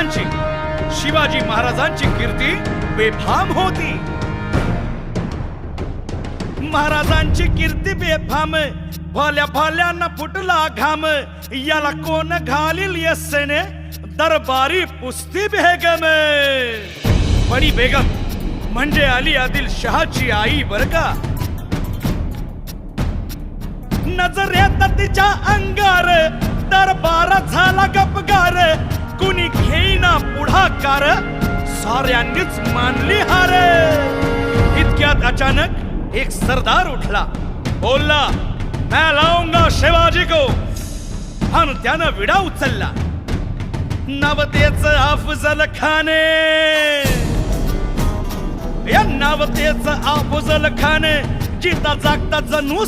महाराजांची शिवाजी महाराजांची कीर्ती बेफाम होती. महाराजांची कीर्ती बेफाम, भल्या भल्याना फुटला घाम, याला कोण घालील यस्सेने दरबारी पुस्ती बेगम. बडी बेगम म्हणजे अली आदिल शहाची आई बर का. नजरेत तिच्या अंगार दरबार झाला गपगार, कुणी घेईना पुढाकार, साऱ्यांनीच मानली हार. इतक्यात अचानक एक सरदार उठला, बोलला मैं लाऊंगा शिवाजी को. आणि त्यानं विडा उचलला. नवतेच अफजल खाने, या नवतेच अफजल खाने, जिता जागता जणू